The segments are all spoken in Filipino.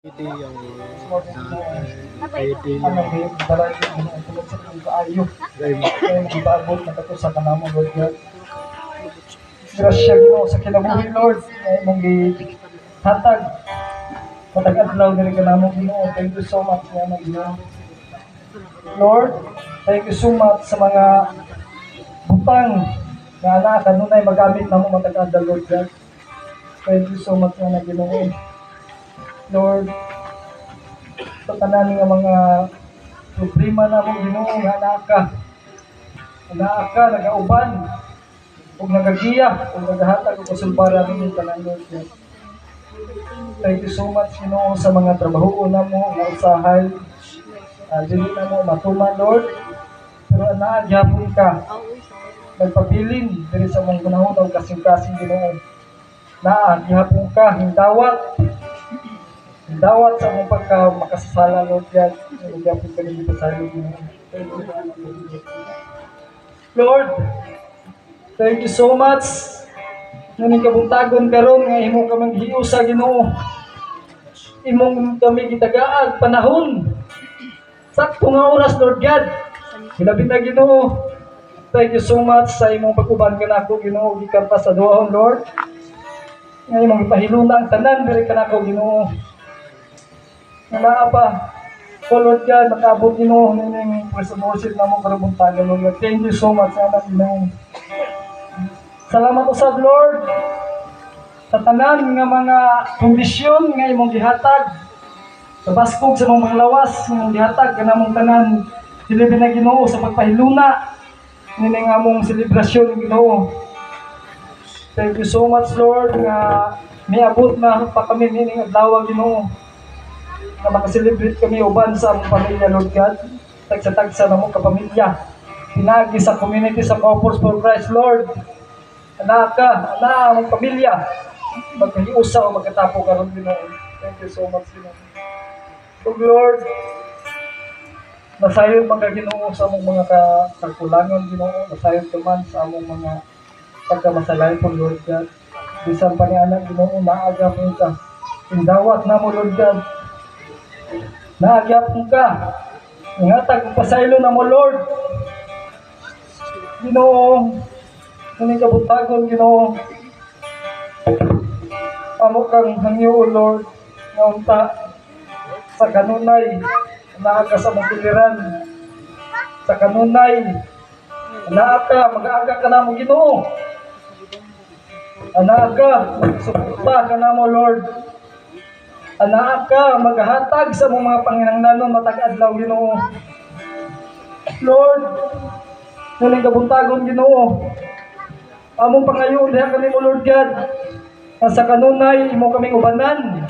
Iti yung Iti ang balay ang tulad sa kong kaayo. Kaya magbaabot na kato sa kanamo, Lord God. Grasya Ginoo sa kinabuhi, Lord. Kaya mong gihatag. Matag-adlaw diri kanamo, Ginoo. Thank you so much nga na Ginoo. Lord, thank you so much sa mga butang nga anak kanunay magamit namo matag-adlaw, Lord God. Thank you so much nga na Ginoo. Lord, sa tanan nga mga problema na mong Ginoo nga naa ka nagauban ug nagagiya ug nagahatag og kasulbaran ninyo tanan, Lord God. Thank you so much Ginoo sa mga trabaho na mo nga usahay. Dili na mo matuman, Lord, pero naa gyapon ka nagpabilin diri sa mga panahon og kasing-kasing, Ginoo. Naa gyapon ka hindawat sa mong pagka makasasala, Lord God. Nagyapon ka nito sa Ginoo. Lord, thank you so much. Ngunit kabuntagon karon nga imo ka maghiusa, Ginoo. Imong kami gitagaag panahon. Sakto nga oras, Lord God. Hilabi na, Ginoo. Thank you so much sa imong pag-uban kanako, Ginoo. Gikan pa sa duahon, Lord. Nga imong ipahiluna ang tanan diri kanako, Ginoo. Nga naa pa. So, Lord God, nakabot, Ginoo, nining worship na mo karabuntagan, Lord God. Thank you so much, Ginoo. Salamat usab, Lord, sa tanan nga mga kondisyon nga imong gihatag sa baskog sa mga lawas nga imong gihatag kanamong tanan dili na, Ginoo, sa pagpahiluna nining among selebrasyon, Ginoo. Thank you so much, Lord, nga miabot na pa kami nining adlaw, Ginoo, nga makaselebrate kami uban sa among pamilya, Lord God. Tagsa-tagsa na mo kapamilya pinagi sa community sa Corpus for Christ, Lord. Ana among pamilya magkahiusa o magkatapo karon, Ginoo. Thank you so much, Ginoo. So, Lord, nasayod man ka, Ginoo, sa among mga kakulangan, Ginoo. Nasayod ka man sa among mga pagkamasalay po, Lord God. Bisan pa ni anak, Ginoo, naaga po ka. Indawat na mo, Lord God. Naaga po ka. Ingatag pasaylo na mo, Lord. Ginoo, kuning kabutagon, Ginoo. Amo kang hangyo, Lord, nga unta sa kanunay naaga sa mong piliran. Sa kanunay naaga mag-aaga ka na mo, Ginoo. Anaaga magsuporta ka na mo, Lord. Anaaga maghatag sa mga panginahanglanon matag-adlaw, Ginoo. Lord, kuning kabuntagon, Ginoo. Among pangayoon diha kanimo, Lord God. Sa kanunay imo kaming ubanan.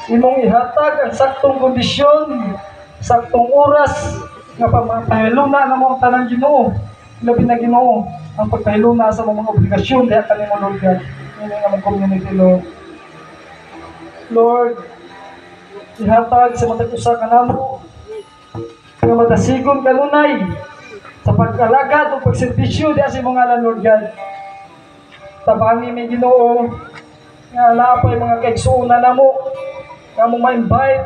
Imong ihatag ang saktong kondisyon, saktong oras nga pagpahiluna na mo ang tanan, Ginoo. Labi na, Ginoo, ang pagpahiluna sa mga obligasyon diha kanimo, Lord God. Ini nga among community, Lord. Lord, ihatag sa matag usa kanamo nga magasigon kanunay sa pag-alagad o pagserbisyo diha sa imong ngalan, Lord God. Tabangi mi, Ginoo, nga naapay mga kaigsuonan namo nga mong ma-invite,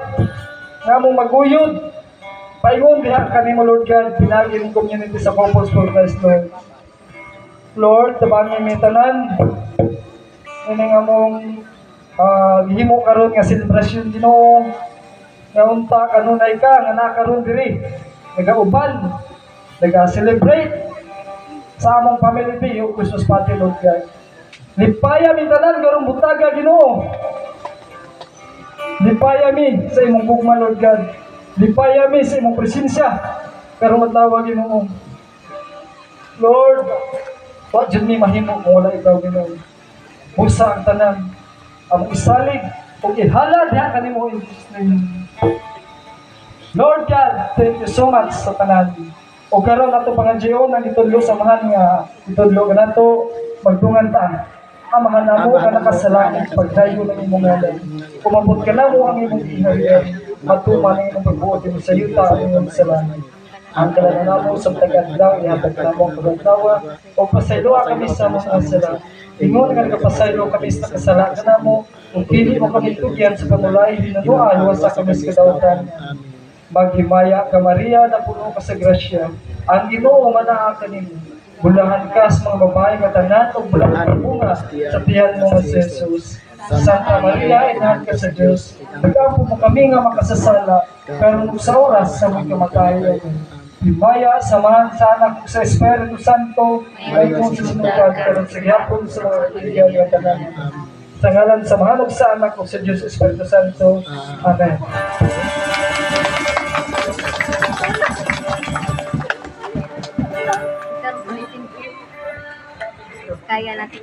nga mong maguyod paingon diha kanimo, Lord God, pinagi ng community sa Corpus for Christ, Lord. Lord, tabangi mi tanan ini nga mong gihimo karon nga selebrasyon, Ginoo, nga unta kanunay ka nga nakaron diri nagauban naga-celebrate sa among family day o Christmas party, Lord God. Lipaya mi tanan karong butaga, Ginoo. Lipaya mi sa imong gugma, Lord God. Lipaya mi sa imong presensya karong adlaw, Ginoo. Lord, wa jud mi mahimo kung wala ikaw, Ginoo. Busa ang tanan, among isalig ug ihalad diha kanimo in Jesus' name. Lord God, thank you so much sa tanan. O karon ato pangadyon ang itudlo samahan nga itudlo kanato magdungan ta. Amahan namo nga nakasalangit pagdayo ng imong ngalan. Kumabot ka namo ang imong gingharian, matuman ang imong pagbuot mo sa yuta ang imong salangit. Ang kalanan namo sa tagadlaw ihatag namo ang pagatawa o pasayloa kami sa mga sala. Ingon nga kapasaylo kami sa kasalanan namo, Kung pili mo kami tugyan sa kamulay, hinunuan, wasa kami sa kadautan. Maghimaya ka Maria, na puno ka sa grasya. Ang Ginoo manaa kanimo. Bulahan ka sa mga babae nga tanan ug bulahan ka bunga sa tiyan mo nga si Jesus. Santa Maria, inahan ka sa Dios. Nag-ampo mo kami nga makasasala, karon ug sa oras sa among kamatayon. Himaya, samahan sa anak ug sa Espiritu Santo, ay kung sa sinugad karon sa gihapon sa mga kaibigan nga tanan. Sa ngalan sa mahal ug sa anak ug sa Dios Espiritu Santo. Amen. Kaya natin